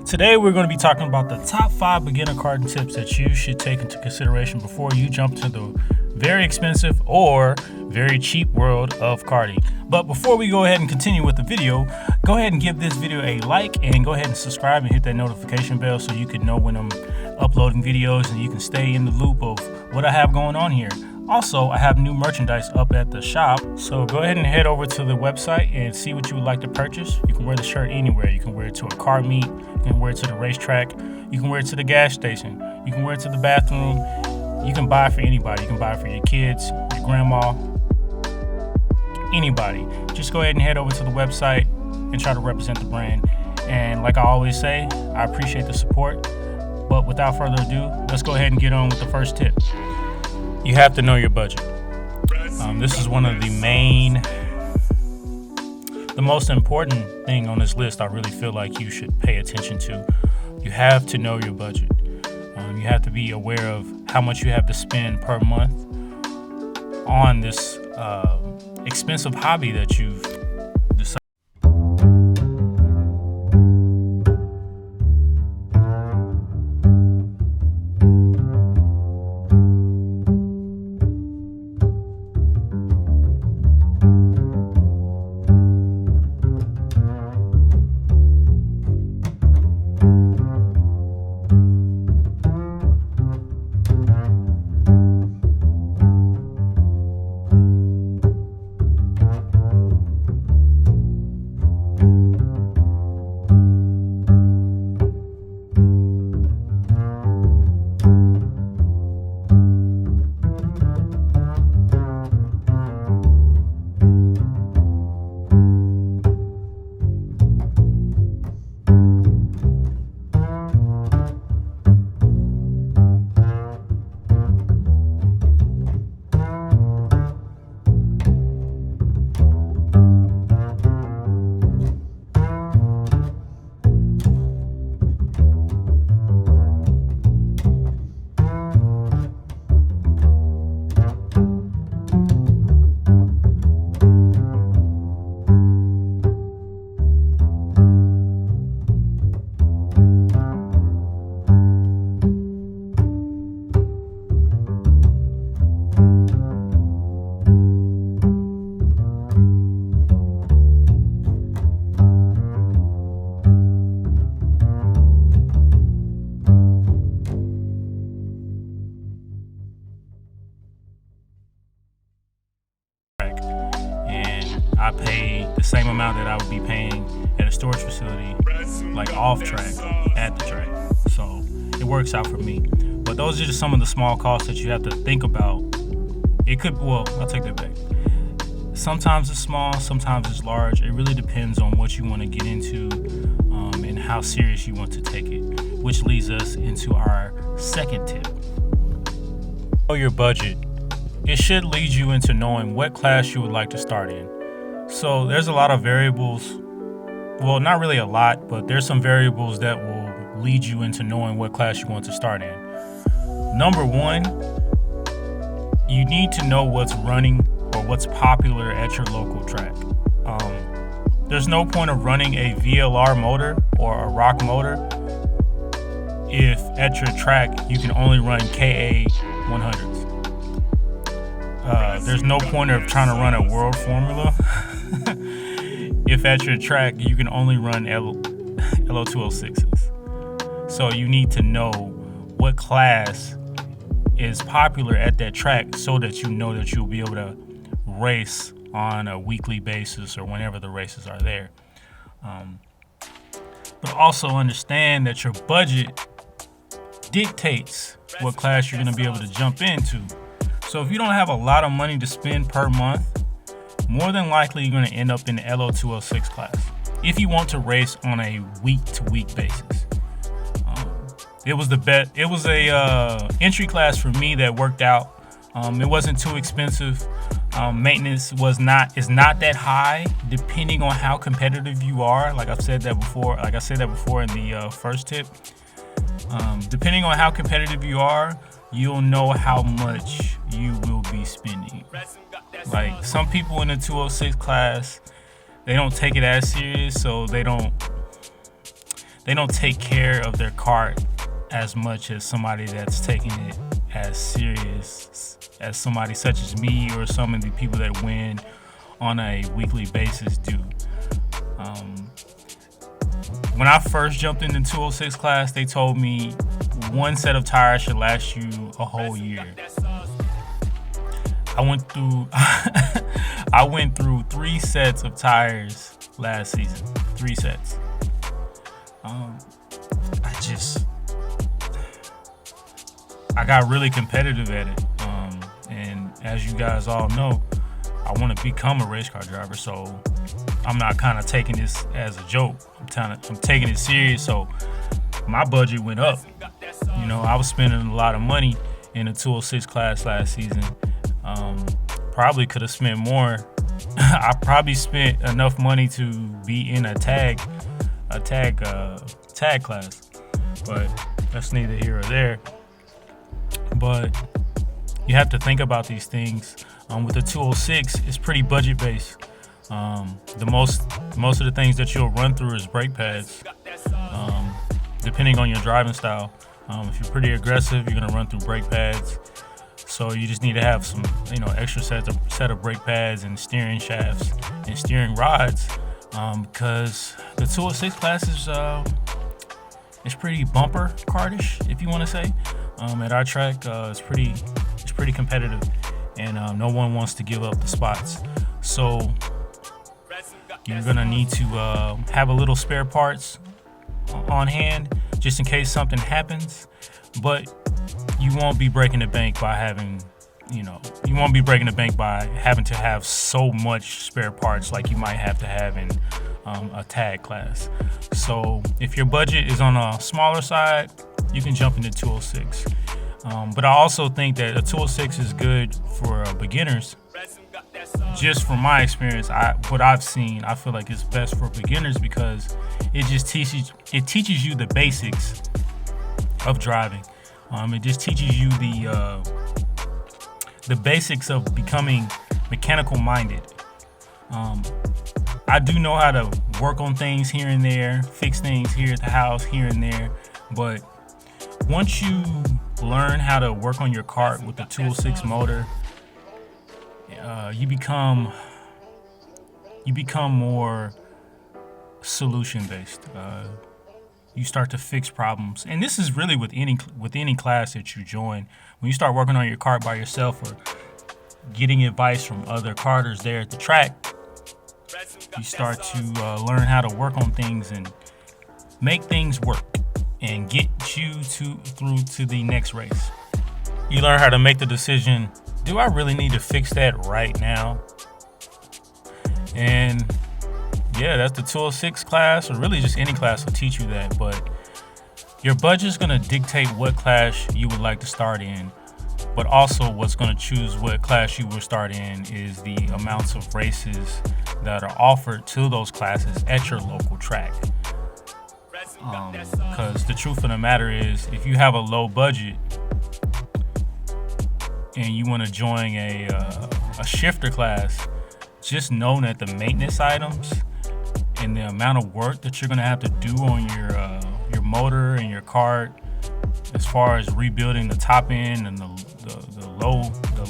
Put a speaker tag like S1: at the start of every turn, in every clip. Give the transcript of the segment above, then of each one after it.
S1: Today we're going to be talking about the top 5 beginner karting tips that you should take into consideration before you jump to the very expensive or very cheap world of karting. But before we go ahead and continue with the video, go ahead and give this video a like and go ahead and subscribe and hit that notification bell so you can know when I'm uploading videos and you can stay in the loop of what I have going on here. Also, I have new merchandise up at the shop, so go ahead and head over to the website and see what you would like to purchase. You can wear the shirt anywhere. You can wear it to a car meet, you can wear it to the racetrack, you can wear it to the gas station, you can wear it to the bathroom, you can buy it for anybody. You can buy it for your kids, your grandma, anybody. Just go ahead and head over to the website and try to represent the brand. And like I always say, I appreciate the support, but without further ado, let's go ahead and get on with the first tip. You have to know your budget. This is one of the most important thing on this list. I really feel like you should pay attention to. You have to know your budget. You have to be aware of how much you have to spend per month on this expensive hobby that you've decided. I pay the same amount that I would be paying at a storage facility, like off track, at the track. So it works out for me. But those are just some of the small costs that you have to think about. I'll take that back. Sometimes it's small, sometimes it's large. It really depends on what you want to get into and how serious you want to take it, which leads us into our second tip. Know your budget. It should lead you into knowing what class you would like to start in. So there's a lot of variables. Well, not really a lot, but there's some variables that will lead you into knowing what class you want to start in. Number one, you need to know what's running or what's popular at your local track. There's no point of running a VLR motor or a rock motor if at your track you can only run KA 100s. There's no point of trying to run a world formula if at your track you can only run LO206s. So you need to know what class is popular at that track so that you know that you'll be able to race on a weekly basis or whenever the races are there. But also understand that your budget dictates what class you're going to be able to jump into. So if you don't have a lot of money to spend per month, more than likely you're going to end up in the LO206 class if you want to race on a week-to-week basis. It was a entry class for me that worked out. It wasn't too expensive. Maintenance is not that high, depending on how competitive you are. Like I said that before in the first tip. Depending on how competitive you are, you'll know how much you will be spending. Like some people in the 206 class, they don't take it as serious, so they don't they don't take care of their cart as much as somebody that's taking it as serious as somebody such as me or some of the people that win on a weekly basis do. When I first jumped into 206 class, they told me one set of tires should last you a whole year. I went through 3 sets of tires last season. 3 sets. I got really competitive at it. And as you guys all know, I want to become a race car driver. So I'm not kind of taking this as a joke. I'm taking it serious. So my budget went up. You know, I was spending a lot of money in the 206 class last season. Probably could have spent more. I probably spent enough money to be in a tag class, but that's neither here or there. But you have to think about these things. With the 206, it's pretty budget based. The most of the things that you'll run through is brake pads, depending on your driving style. If you're pretty aggressive, you're gonna run through brake pads. So you just need to have some, extra set of brake pads and steering shafts and steering rods, because the 206 class is it's pretty bumper cartish, if you want to say. At our track, it's pretty competitive, and no one wants to give up the spots. So you're gonna need to have a little spare parts on hand just in case something happens, but you won't be breaking the bank by having to have so much spare parts like you might have to have in a tag class. So if your budget is on a smaller side, you can jump into 206. But I also think that a 206 is good for beginners. Just from my experience, what I've seen, I feel like it's best for beginners because it teaches you the basics of driving. It just teaches you the basics of becoming mechanical minded. I do know how to work on things here and there, fix things here at the house, here and there, but once you learn how to work on your kart with the 206 motor, you become more solution based. You start to fix problems, and this is really with any class that you join. When you start working on your kart by yourself or getting advice from other karters there at the track, you start to learn how to work on things and make things work and get you through to the next race. You learn how to make the decision, do I really need to fix that right now? And yeah, that's the 206 class, or really just any class will teach you that. But your budget's gonna dictate what class you would like to start in, but also what's gonna choose what class you will start in is the amounts of races that are offered to those classes at your local track. Because the truth of the matter is, if you have a low budget and you want to join a shifter class, just know that the maintenance items and the amount of work that you're gonna have to do on your motor and your kart, as far as rebuilding the top end and the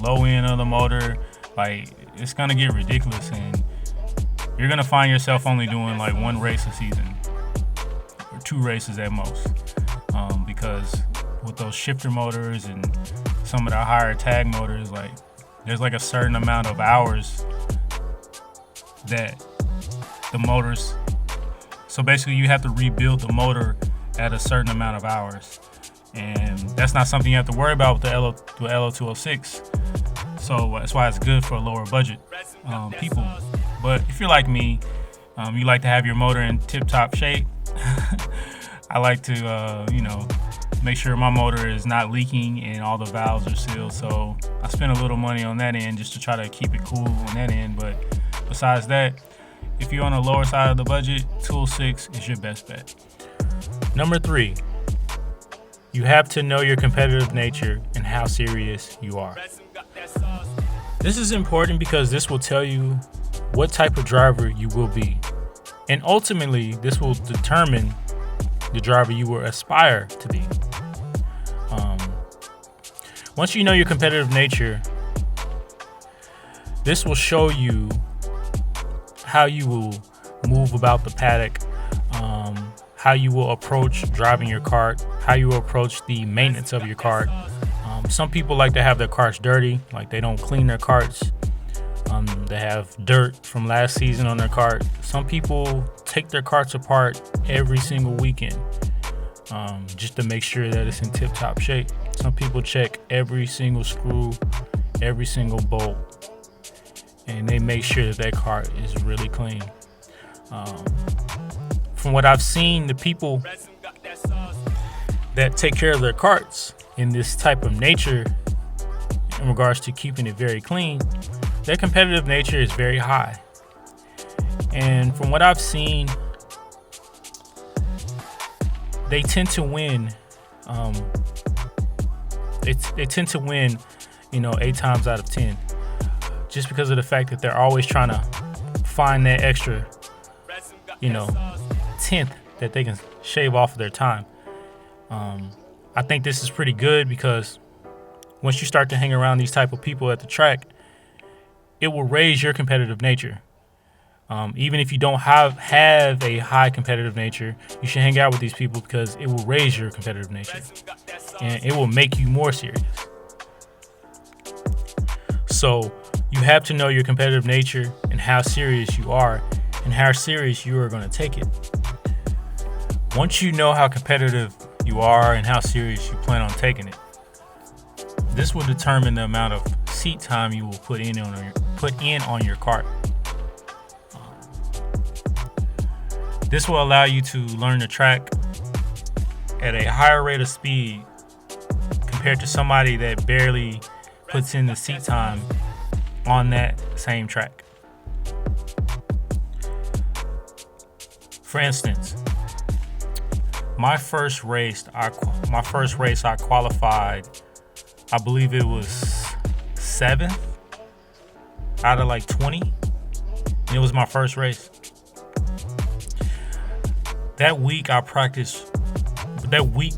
S1: low end of the motor, like, it's gonna get ridiculous, and you're gonna find yourself only doing like 1 race a season or 2 races at most, because with those shifter motors and some of the higher tag motors, like, there's like a certain amount of hours that the motors, so basically you have to rebuild the motor at a certain amount of hours, and that's not something you have to worry about with the LO206. So that's why it's good for lower budget people. But if you're like me, you like to have your motor in tip-top shape. I like to make sure my motor is not leaking and all the valves are sealed, so I spend a little money on that end just to try to keep it cool on that end. But besides that, if you're on the lower side of the budget, 206 is your best bet. Number 3, you have to know your competitive nature and how serious you are. This is important because this will tell you what type of driver you will be. And ultimately, this will determine the driver you will aspire to be. Once you know your competitive nature, this will show you how you will move about the paddock, how you will approach driving your kart, how you will approach the maintenance of your kart. Some people like to have their karts dirty, like they don't clean their karts. They have dirt from last season on their kart. Some people take their karts apart every single weekend just to make sure that it's in tip-top shape. Some people check every single screw, every single bolt, and they make sure that their kart is really clean. From what I've seen, the people that take care of their karts in this type of nature, in regards to keeping it very clean, their competitive nature is very high. And from what I've seen, they tend to win. They tend to win, 8 times out of 10, just because of the fact that they're always trying to find that extra, tenth that they can shave off of their time. I think this is pretty good because once you start to hang around these type of people at the track, it will raise your competitive nature. Even if you don't have a high competitive nature, you should hang out with these people because it will raise your competitive nature and it will make you more serious. So you have to know your competitive nature and how serious you are and how serious you are going to take it. Once you know how competitive you are and how serious you plan on taking it, this will determine the amount of seat time you will put in on your kart. This will allow you to learn the track at a higher rate of speed compared to somebody that barely puts in the seat time on that same track. For instance, my first race I qualified, I believe it was 7th out of like 20. And it was my first race. That week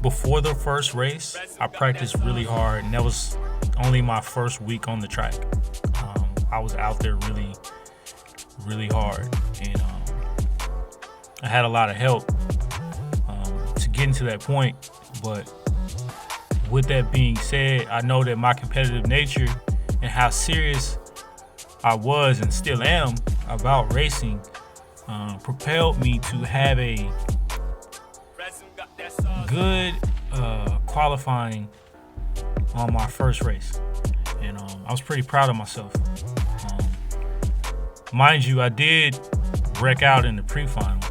S1: before the first race, I practiced really hard, and that was only my first week on the track. I was out there really, really hard, and I had a lot of help to get into that point. But with that being said, I know that my competitive nature and how serious I was and still am about racing propelled me to have a good qualifying on my first race, and I was pretty proud of myself. Mind you, I did wreck out in the pre-final.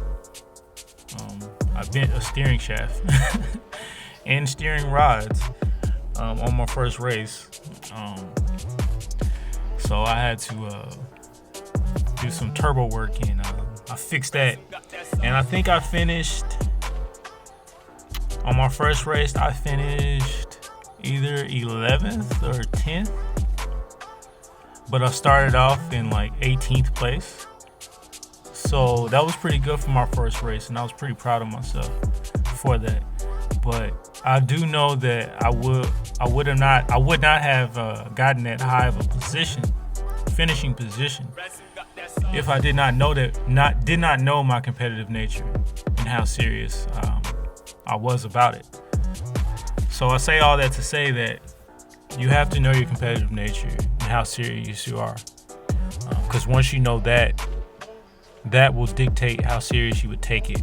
S1: I bent a steering shaft and steering rods on my first race, so I had to do some turbo work, and I fixed that, and I think I finished on my first race. I finished either 11th or 10th, but I started off in like 18th place, so that was pretty good for my first race, and I was pretty proud of myself for that. But I do know that I would not have gotten that high of a finishing position, if I did not know my competitive nature and how serious I was about it. So I say all that to say that you have to know your competitive nature and how serious you are, because once you know that will dictate how serious you would take it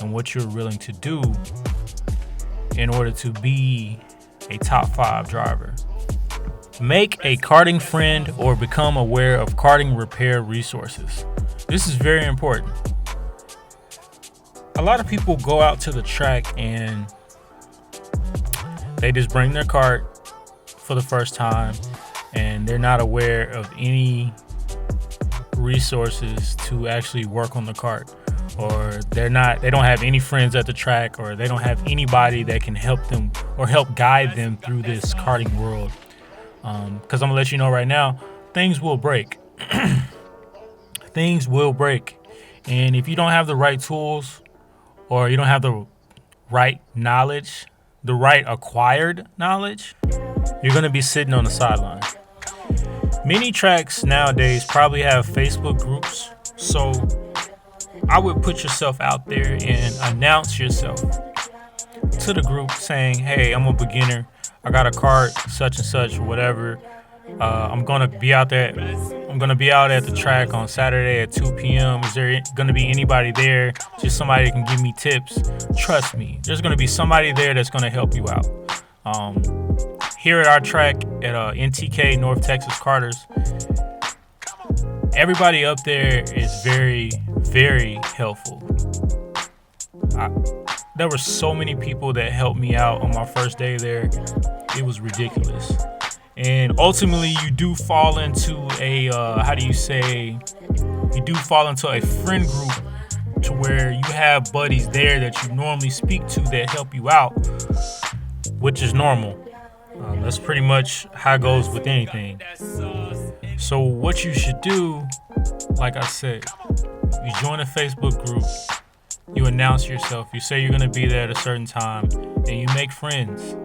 S1: and what you're willing to do in order to be a top 5 driver. Make a karting friend or become aware of karting repair resources. This is very important. A lot of people go out to the track and they just bring their kart for the first time, and they're not aware of any resources to actually work on the kart, or they don't have any friends at the track, or they don't have anybody that can help them or help guide them through this karting world. Because I'm gonna let you know right now, things will break. Things will break, and if you don't have the right tools, or you don't have the right knowledge, the right acquired knowledge, you're going to be sitting on the sideline. Many tracks nowadays probably have Facebook groups, so I would put yourself out there and announce yourself to the group saying, hey, I'm a beginner, I got a cart, such and such, whatever. I'm gonna be out at the track on Saturday at 2 p.m. Is there gonna be anybody there? Just somebody that can give me tips. Trust me, there's gonna be somebody there that's gonna help you out. Here at our track at NTK, North Texas Carters, everybody up there is very, very helpful. There were so many people that helped me out on my first day there. It was ridiculous. And ultimately, you do fall into a friend group to where you have buddies there that you normally speak to that help you out, which is normal. That's pretty much how it goes with anything. So what you should do, like I said, you join a Facebook group, you announce yourself, you say you're going to be there at a certain time, and you make friends.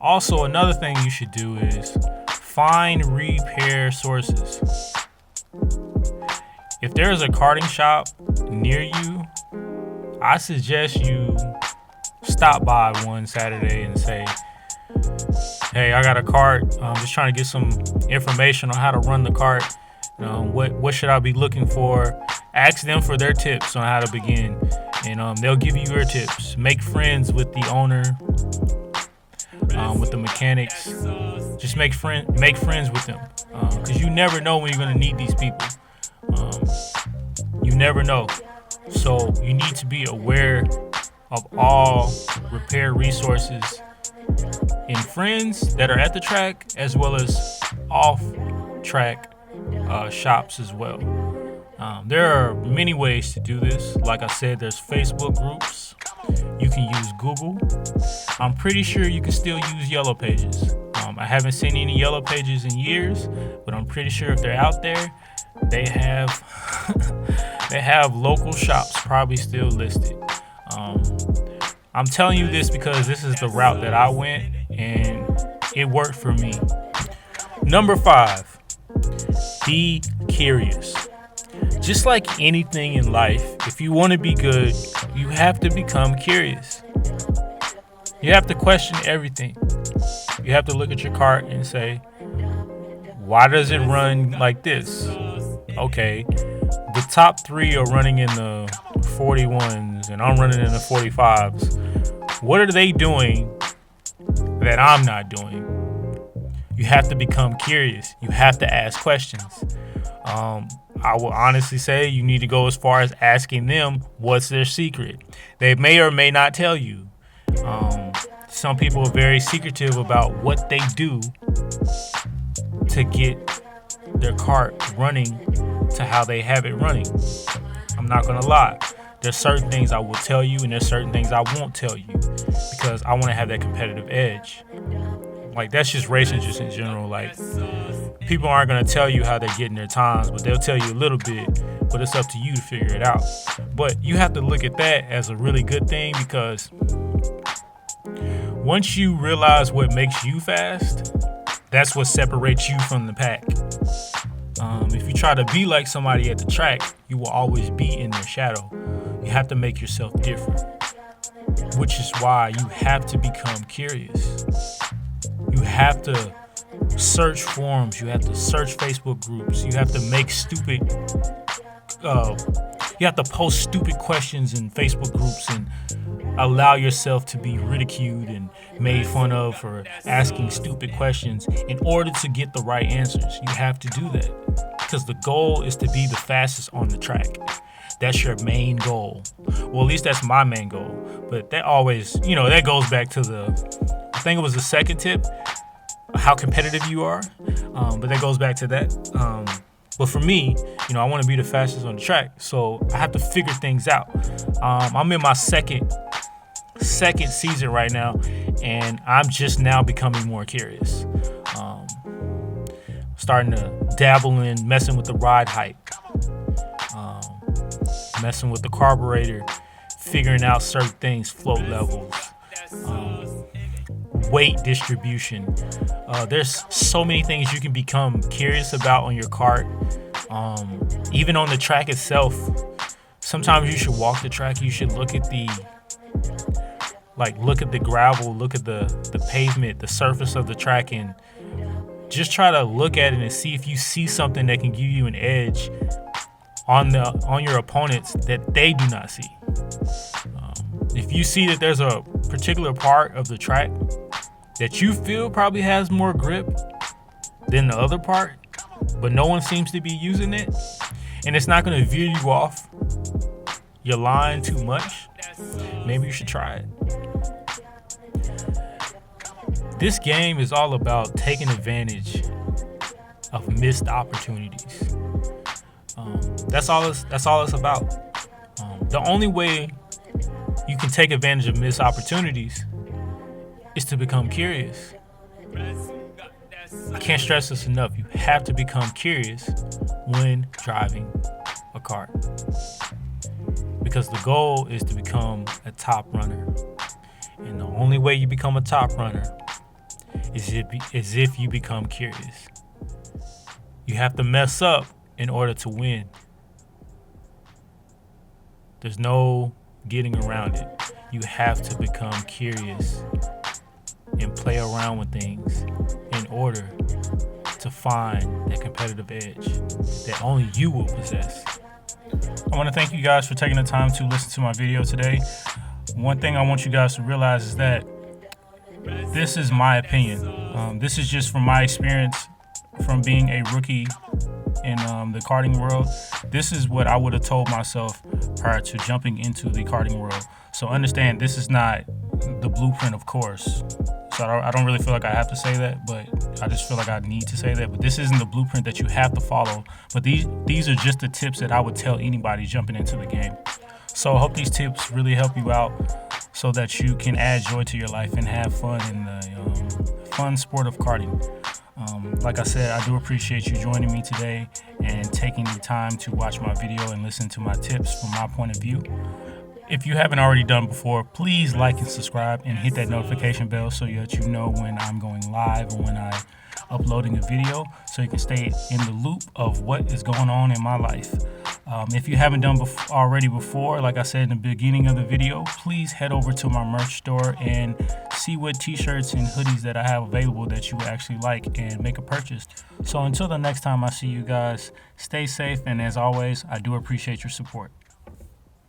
S1: Also, another thing you should do is find repair sources. If there's a karting shop near you, I suggest you stop by one Saturday and say, hey, I got a cart. I'm just trying to get some information on how to run the cart. What should I be looking for? Ask them for their tips on how to begin, and they'll give you your tips. Make friends with the owner, with the mechanics. Just make friends with them, because you never know when you're going to need these people. You never know. So you need to be aware of all repair resources in friends that are at the track, as well as off track shops as well. There are many ways to do this. Like I said, there's Facebook groups. You can use Google. I'm pretty sure you can still use Yellow Pages. I haven't seen any Yellow Pages in years, but I'm pretty sure if they're out there, they have they have local shops probably still listed. I'm telling you this because this is the route that I went, and it worked for me. Number 5, be curious. Just like anything in life, if you want to be good, you have to become curious. You have to question everything. You have to look at your cart and say, why does it run like this? Okay, the top 3 are running in the 41s and I'm running in the 45s. What are they doing that I'm not doing? You have to become curious. You have to ask questions. I will honestly say you need to go as far as asking them what's their secret. They may or may not tell you. Some people are very secretive about what they do to get their cart running to how they have it running. I'm not gonna lie. There's certain things I will tell you, and there's certain things I won't tell you, because I want to have that competitive edge. Like, that's just racing just in general. Like, people aren't going to tell you how they're getting their times, but they'll tell you a little bit, but it's up to you to figure it out. But you have to look at that as a really good thing, because once you realize what makes you fast, that's what separates you from the pack. If you try to be like somebody at the track, you will always be in their shadow. You have to make yourself different, which is why you have to become curious. You have to search forums. You have to search Facebook groups. You have to make you have to post stupid questions in Facebook groups and allow yourself to be ridiculed and made fun of for asking stupid questions in order to get the right answers. You have to do that, because the goal is to be the fastest on the track. That's your main goal. Well, at least that's my main goal. But that always, that goes back to I think it was the second tip, how competitive you are. But that goes back to that. But for me, I want to be the fastest on the track. So I have to figure things out. I'm in my second season right now, and I'm just now becoming more curious. Starting to dabble in messing with the ride height, messing with the carburetor, figuring out certain things, float levels, weight distribution. There's so many things you can become curious about on your kart. Even on the track itself, sometimes you should walk the track. You should look at the gravel, look at the pavement, the surface of the track, and just try to look at it and see if you see something that can give you an edge on your opponents that they do not see. If you see that there's a particular part of the track that you feel probably has more grip than the other part, but no one seems to be using it, and it's not going to veer you off your line too much, maybe you should try it. This game is all about taking advantage of missed opportunities. That's all it's about. The only way you can take advantage of missed opportunities is to become curious. I can't stress this enough. You have to become curious when driving a kart, because the goal is to become a top runner. And the only way you become a top runner is if you become curious. You have to mess up in order to win. There's no getting around it. You have to become curious and play around with things in order to find that competitive edge that only you will possess. I want to thank you guys for taking the time to listen to my video today. One thing I want you guys to realize is that this is my opinion. This is just from my experience from being a rookie in the karting world. This is what I would have told myself prior to jumping into the karting world. So understand, this is not the blueprint, of course. So I don't really feel like I have to say that, but I just feel like I need to say that. But this isn't the blueprint that you have to follow. But these are just the tips that I would tell anybody jumping into the game. So I hope these tips really help you out so that you can add joy to your life and have fun in the fun sport of karting. Like I said, I do appreciate you joining me today and taking the time to watch my video and listen to my tips from my point of view. If you haven't already done before, please like and subscribe and hit that notification bell so that you know when I'm going live or when I'm uploading a video, so you can stay in the loop of what is going on in my life. If you haven't done already before, like I said in the beginning of the video, please head over to my merch store and see what t-shirts and hoodies that I have available that you would actually like and make a purchase. So until the next time I see you guys, stay safe, and as always, I do appreciate your support.